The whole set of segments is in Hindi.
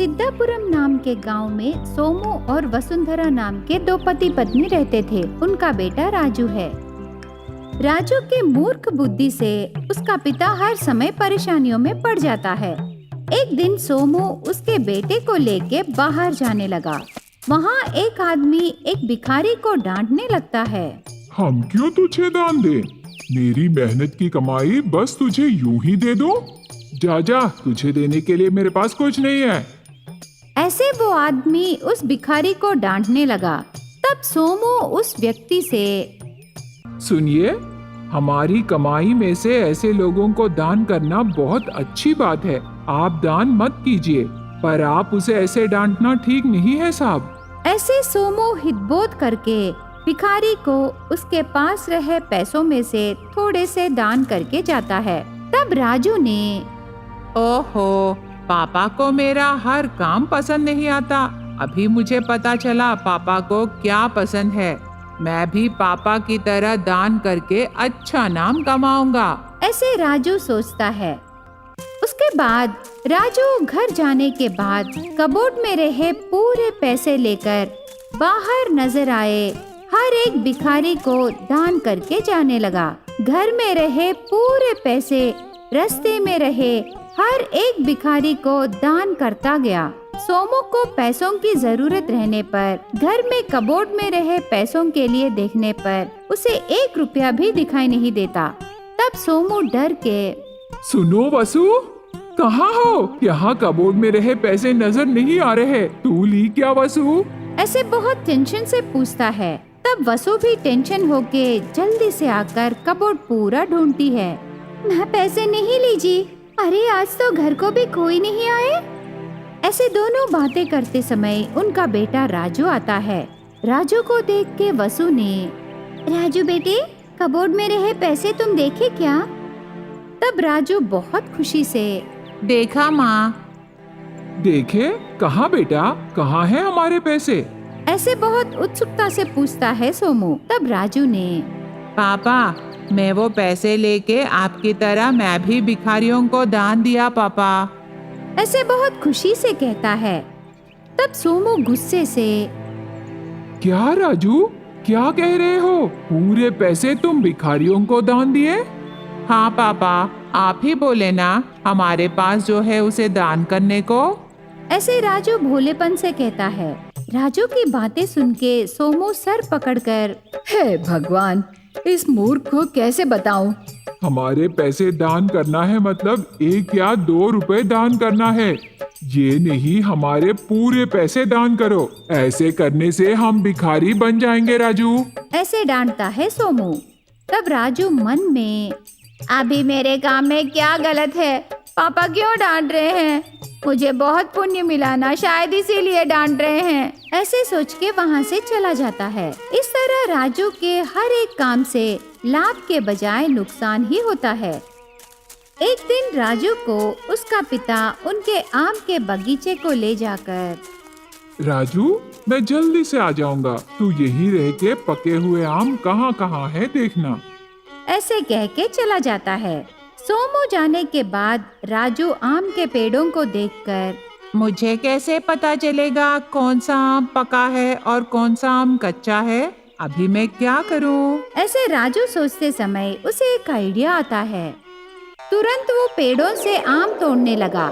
सिद्धापुरम नाम के गांव में सोमू और वसुंधरा नाम के दो पति पत्नी रहते थे। उनका बेटा राजू है। राजू के मूर्ख बुद्धि से उसका पिता हर समय परेशानियों में पड़ जाता है। एक दिन सोमू उसके बेटे को लेके बाहर जाने लगा। वहाँ एक आदमी एक भिखारी को डांटने लगता है। हम क्यों तुझे दान दे? मेरी मेहनत की कमाई बस तुझे यूं ही दे दो? जा जा, तुझे देने के लिए मेरे पास कुछ नहीं है। ऐसे वो आदमी उस भिखारी को डांटने लगा। तब सोमू उस व्यक्ति से, सुनिए, हमारी कमाई में से ऐसे लोगों को दान करना बहुत अच्छी बात है। आप दान मत कीजिए, पर आप उसे ऐसे डांटना ठीक नहीं है साहब। ऐसे सोमू हितबोध करके भिखारी को उसके पास रहे पैसों में से थोड़े से दान करके जाता है। तब राजू ने, ओहो, पापा को मेरा हर काम पसंद नहीं आता। अभी मुझे पता चला पापा को क्या पसंद है। मैं भी पापा की तरह दान करके अच्छा नाम कमाऊंगा। ऐसे राजू सोचता है। उसके बाद राजू घर जाने के बाद कबोर्ड में रहे पूरे पैसे लेकर बाहर नजर आए हर एक भिखारी को दान करके जाने लगा। घर में रहे पूरे पैसे रास्ते में रहे हर एक भिखारी को दान करता गया। सोमू को पैसों की जरूरत रहने पर घर में कबोर्ड में रहे पैसों के लिए देखने पर उसे 1 रुपया भी दिखाई नहीं देता। तब सोमू डर के, सुनो वसु, कहाँ हो? यहाँ कबोर्ड में रहे पैसे नजर नहीं आ रहे। तू ली क्या वसु? ऐसे बहुत टेंशन से पूछता है। तब वसु भी टेंशन होके जल्दी से आकर कबोर्ड पूरा ढूंढती है। मैं पैसे नहीं ली जी। अरे आज तो घर को भी कोई नहीं आए। ऐसे दोनों बातें करते समय उनका बेटा राजू आता है। राजू को देख के वसु ने, राजू बेटे, कबोर्ड में रहे पैसे तुम देखे क्या? तब राजू बहुत खुशी से, देखा माँ। देखे? कहाँ बेटा? कहाँ है हमारे पैसे? ऐसे बहुत उत्सुकता से पूछता है सोमू। तब राजू ने, पापा, मैं वो पैसे लेके आपकी तरह मैं भी भिखारियों को दान दिया पापा। ऐसे बहुत खुशी से कहता है। तब सोमू गुस्से से, क्या राजू, क्या कह रहे हो? पूरे पैसे तुम भिखारियों को दान दिए? हाँ पापा, आप ही बोले ना हमारे पास जो है उसे दान करने को। ऐसे राजू भोलेपन से कहता है। राजू की बातें सुन के सोमू सर पकड़कर, हे भगवान, इस मूर्ख को कैसे बताऊं? हमारे पैसे दान करना है मतलब 1 या 2 रुपए दान करना है। ये नहीं हमारे पूरे पैसे दान करो। ऐसे करने से हम भिखारी बन जाएंगे राजू। ऐसे डांटता है सोमू। तब राजू मन में, अभी मेरे काम में क्या गलत है? पापा क्यों डांट रहे हैं? मुझे बहुत पुण्य मिला ना, शायद इसीलिए डांट रहे हैं। ऐसे सोच के वहाँ से चला जाता है। इस तरह राजू के हर एक काम से लाभ के बजाय नुकसान ही होता है। एक दिन राजू को उसका पिता उनके आम के बगीचे को ले जाकर, राजू, मैं जल्दी से आ जाऊंगा। तू यहीं रह के पके हुए आम कहाँ कहाँ है देखना। ऐसे कह के चला जाता है। सोमू जाने के बाद राजू आम के पेड़ों को देखकर, मुझे कैसे पता चलेगा कौन सा आम पका है और कौन सा आम कच्चा है? अभी मैं क्या करूं? ऐसे राजू सोचते समय उसे एक आइडिया आता है। तुरंत वो पेड़ों से आम तोड़ने लगा।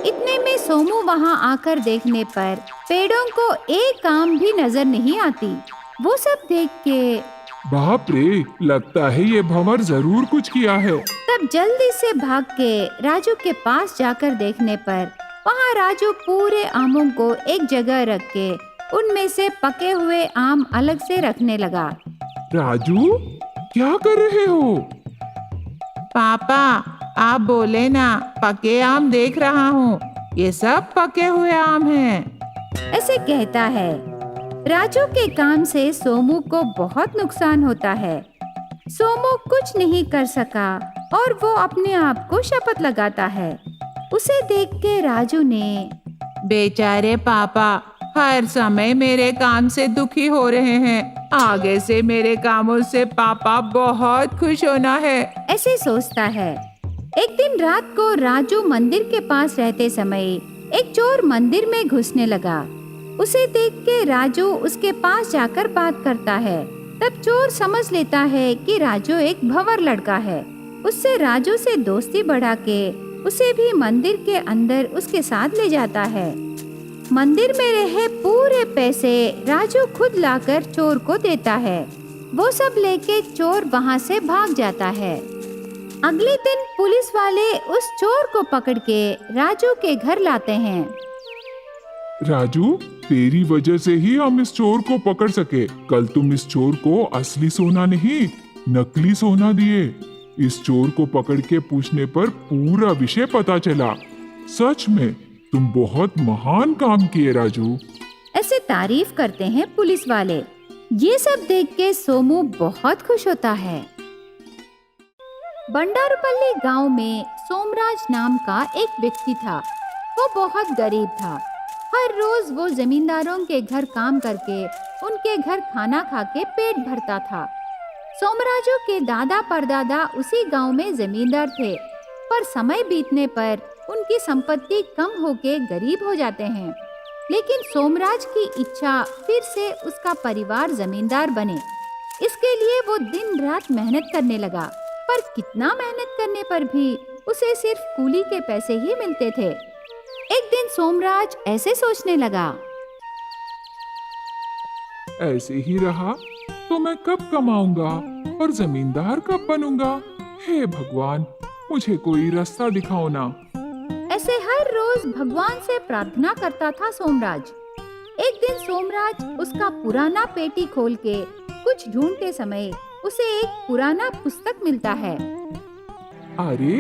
इतने में सोमू वहाँ आकर देखने पर पेड़ों को एक आम भी नजर नहीं आती। वो सब देख के, बाप रे, लगता है ये भंवर जरूर कुछ किया है। तब जल्दी से भाग के राजू के पास जाकर देखने पर वहाँ राजू पूरे आमों को एक जगह रख के उनमें से पके हुए आम अलग से रखने लगा। राजू, क्या कर रहे हो? पापा, आप बोले ना पके आम देख रहा हूँ। ये सब पके हुए आम हैं। ऐसे कहता है। राजू के काम से सोमू को बहुत नुकसान होता है। सोमू कुछ नहीं कर सका और वो अपने आप को शपथ लगाता है। उसे देख के राजू ने, बेचारे पापा हर समय मेरे काम से दुखी हो रहे हैं। आगे से मेरे कामों से पापा बहुत खुश होना है। ऐसे सोचता है। एक दिन रात को राजू मंदिर के पास रहते समय एक चोर मंदिर में घुसने लगा। उसे देख के राजू उसके पास जाकर बात करता है। तब चोर समझ लेता है कि राजू एक भंवर लड़का है। उससे राजू से दोस्ती बढ़ा के उसे भी मंदिर के अंदर उसके साथ ले जाता है। मंदिर में रहे पूरे पैसे राजू खुद लाकर चोर को देता है। वो सब लेके चोर वहाँ से भाग जाता है। अगले दिन पुलिस वाले उस चोर को पकड़ के राजू के घर लाते हैं। राजू, तेरी वजह से ही हम इस चोर को पकड़ सके। कल तुम इस चोर को असली सोना नहीं, नकली सोना दिए। इस चोर को पकड़ के पूछने पर पूरा विषय पता चला। सच में तुम बहुत महान काम किए राजू। ऐसे तारीफ करते हैं पुलिस वाले। ये सब देख के सोमू बहुत खुश होता है। बंडारुपल्ली गांव में सोमराज नाम का एक व्यक्ति था। वो बहुत गरीब था। हर रोज वो जमींदारों के घर काम करके उनके घर खाना खा के पेट भरता था। सोमराजू के दादा परदादा उसी गांव में जमींदार थे, पर समय बीतने पर उनकी संपत्ति कम होके गरीब हो जाते हैं। लेकिन सोमराज की इच्छा फिर से उसका परिवार जमींदार बने। इसके लिए वो दिन रात मेहनत करने लगा, पर कितना मेहनत करने पर भी उसे सिर्फ कूली के पैसे ही मिलते थे। एक दिन सोमराज ऐसे सोचने लगा, ऐसे ही रहा तो मैं कब कमाऊंगा और जमींदार कब बनूंगा। हे भगवान, मुझे कोई रास्ता दिखाओ ना। ऐसे हर रोज भगवान से प्रार्थना करता था सोमराज। एक दिन सोमराज उसका पुराना पेटी खोल के कुछ ढूंढते समय उसे एक पुराना पुस्तक मिलता है। अरे,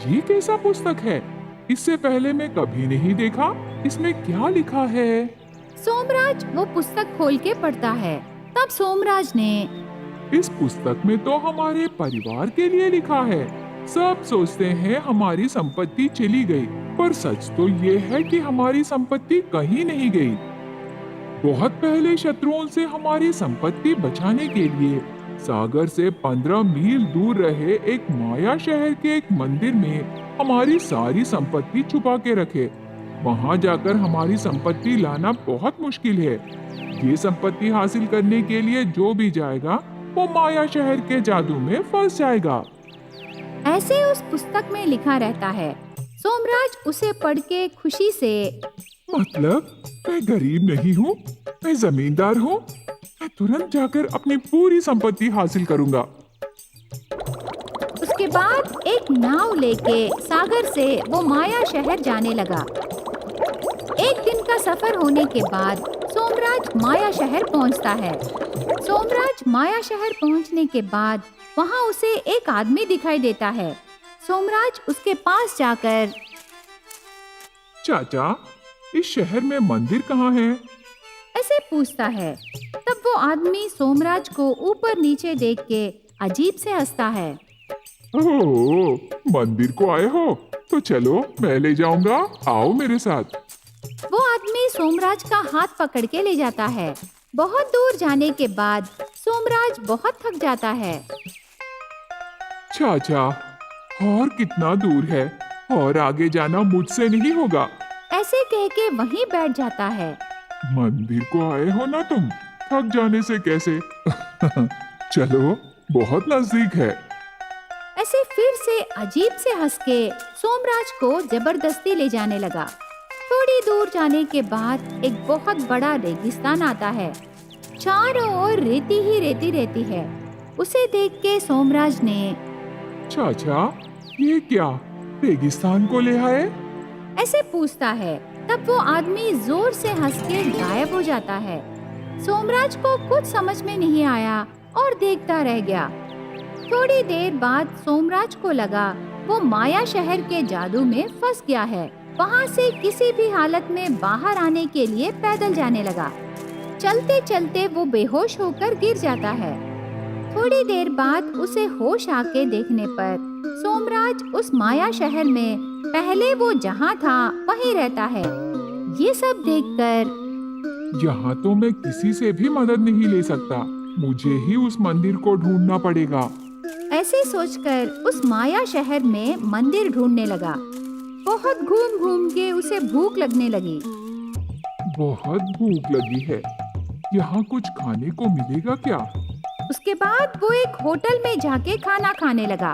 ये कैसा पुस्तक है? इससे पहले मैं कभी नहीं देखा। इसमें क्या लिखा है? सोमराज वो पुस्तक खोल के पढ़ता है। तब सोमराज ने, इस पुस्तक में तो हमारे परिवार के लिए लिखा है। सब सोचते हैं हमारी संपत्ति चली गई, पर सच तो ये है कि हमारी संपत्ति कहीं नहीं गई। बहुत पहले शत्रुओं से हमारी संपत्ति बचाने के लिए सागर से 15 मील दूर रहे एक माया शहर के एक मंदिर में हमारी सारी संपत्ति छुपा के रखे। वहां जाकर हमारी संपत्ति लाना बहुत मुश्किल है। ये संपत्ति हासिल करने के लिए जो भी जाएगा वो माया शहर के जादू में फंस जाएगा। ऐसे उस पुस्तक में लिखा रहता है। सोमराज उसे पढ़ के खुशी से, मतलब मैं गरीब नहीं हूँ, मैं जमींदार हूँ। मैं तुरंत जाकर अपनी पूरी संपत्ति हासिल करूंगा। उसके बाद एक नाव लेके सागर से वो माया शहर जाने लगा। एक दिन का सफर होने के बाद सोमराज माया शहर पहुंचता है। सोमराज माया शहर पहुंचने के बाद वहां उसे एक आदमी दिखाई देता है। सोमराज उसके पास जाकर, चाचा, इस शहर में मंदिर कहाँ है? ऐसे पूछता है। तब वो आदमी सोमराज को ऊपर नीचे देख के अजीब से हंसता है। ओह, मंदिर को आए हो? तो चलो मैं ले जाऊंगा, आओ मेरे साथ। वो आदमी सोमराज का हाथ पकड़ के ले जाता है। बहुत दूर जाने के बाद सोमराज बहुत थक जाता है। चाचा, और कितना दूर है? और आगे जाना मुझसे नहीं होगा। ऐसे कह के वहीं बैठ जाता है। मंदिर को आए हो ना तुम, थक जाने से कैसे? चलो, बहुत नजदीक है। ऐसे फिर से अजीब से हंस के सोमराज को जबरदस्ती ले जाने लगा। थोड़ी दूर जाने के बाद एक बहुत बड़ा रेगिस्तान आता है। चारों ओर रेती ही रेती रहती है। उसे देख के सोमराज ने, चाचा, ये क्या रेगिस्तान को ले आए? ऐसे पूछता है। तब वो आदमी जोर से हंस के गायब हो जाता है। सोमराज को कुछ समझ में नहीं आया और देखता रह गया। थोड़ी देर बाद सोमराज को लगा वो माया शहर के जादू में फंस गया है। वहाँ से किसी भी हालत में बाहर आने के लिए पैदल जाने लगा। चलते चलते वो बेहोश होकर गिर जाता है। थोड़ी देर बाद उसे होश आके देखने पर सोमराज उस माया शहर में पहले वो जहाँ था वहीं रहता है। ये सब देखकर, यहाँ तो मैं किसी से भी मदद नहीं ले सकता। मुझे ही उस मंदिर को ढूंढना पड़ेगा। ऐसे सोचकर उस माया शहर में मंदिर ढूंढने लगा। बहुत घूम घूम के उसे भूख लगने लगी। बहुत भूख लगी है, यहाँ कुछ खाने को मिलेगा क्या? उसके बाद वो एक होटल में जाके खाना खाने लगा।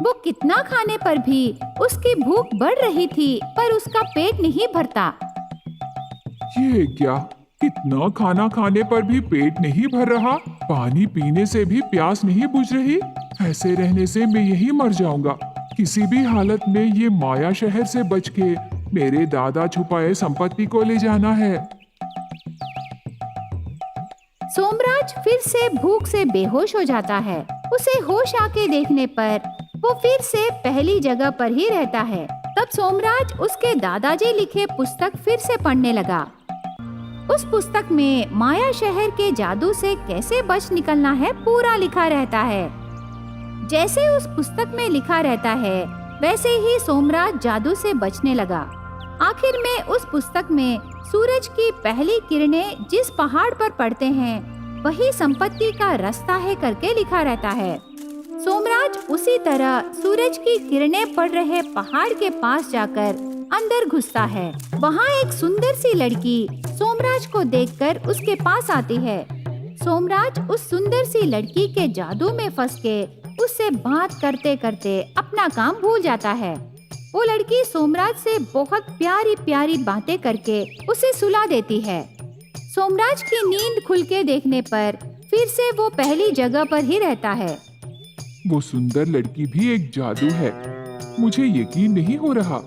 वो कितना खाने पर भी उसकी भूख बढ़ रही थी, पर उसका पेट नहीं भरता। ये क्या, कितना खाना खाने पर भी पेट नहीं भर रहा, पानी पीने से भी प्यास नहीं बुझ रही। ऐसे रहने से मैं यही मर जाऊंगा। किसी भी हालत में ये माया शहर से बच के मेरे दादा छुपाए संपत्ति को ले जाना है। सोमराज फिर से भूख से बेहोश हो जाता है। उसे होश आके देखने पर वो फिर से पहली जगह पर ही रहता है। तब सोमराज उसके दादाजी लिखे पुस्तक फिर से पढ़ने लगा। उस पुस्तक में माया शहर के जादू से कैसे बच निकलना है पूरा लिखा रहता है। जैसे उस पुस्तक में लिखा रहता है वैसे ही सोमराज जादू से बचने लगा। आखिर में उस पुस्तक में सूरज की पहली किरणें जिस पहाड़ पर पड़ते हैं वही संपत्ति का रास्ता है करके लिखा रहता है। सोमराज उसी तरह सूरज की किरणें पड़ रहे पहाड़ के पास जाकर अंदर घुसता है। वहाँ एक सुंदर सी लड़की सोमराज को देखकर उसके पास आती है। सोमराज उस सुंदर सी लड़की के जादू में फंस के उससे बात करते करते अपना काम भूल जाता है। वो लड़की सोमराज से बहुत प्यारी प्यारी बातें करके उसे सुला देती है। सोमराज की नींद खुल के देखने पर फिर से वो पहली जगह पर ही रहता है। वो सुंदर लड़की भी एक जादू है, मुझे यकीन नहीं हो रहा।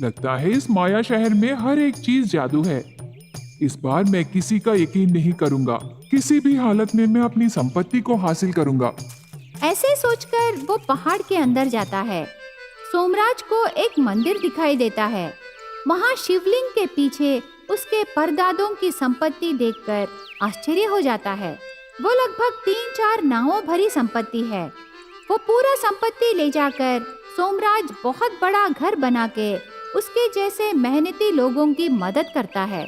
लगता है इस माया शहर में हर एक चीज जादू है। इस बार मैं किसी का यकीन नहीं करूंगा, किसी भी हालत में मैं अपनी संपत्ति को हासिल करूंगा। ऐसे सोचकर वो पहाड़ के अंदर जाता है। सोमराज को एक मंदिर दिखाई देता है। वहाँ शिवलिंग के पीछे उसके परदादों की संपत्ति देखकर आश्चर्य हो जाता है। वो लगभग 3-4 नावों भरी संपत्ति है। वो पूरा संपत्ति ले जाकर सोमराज बहुत बड़ा घर बना के उसके जैसे मेहनती लोगों की मदद करता है।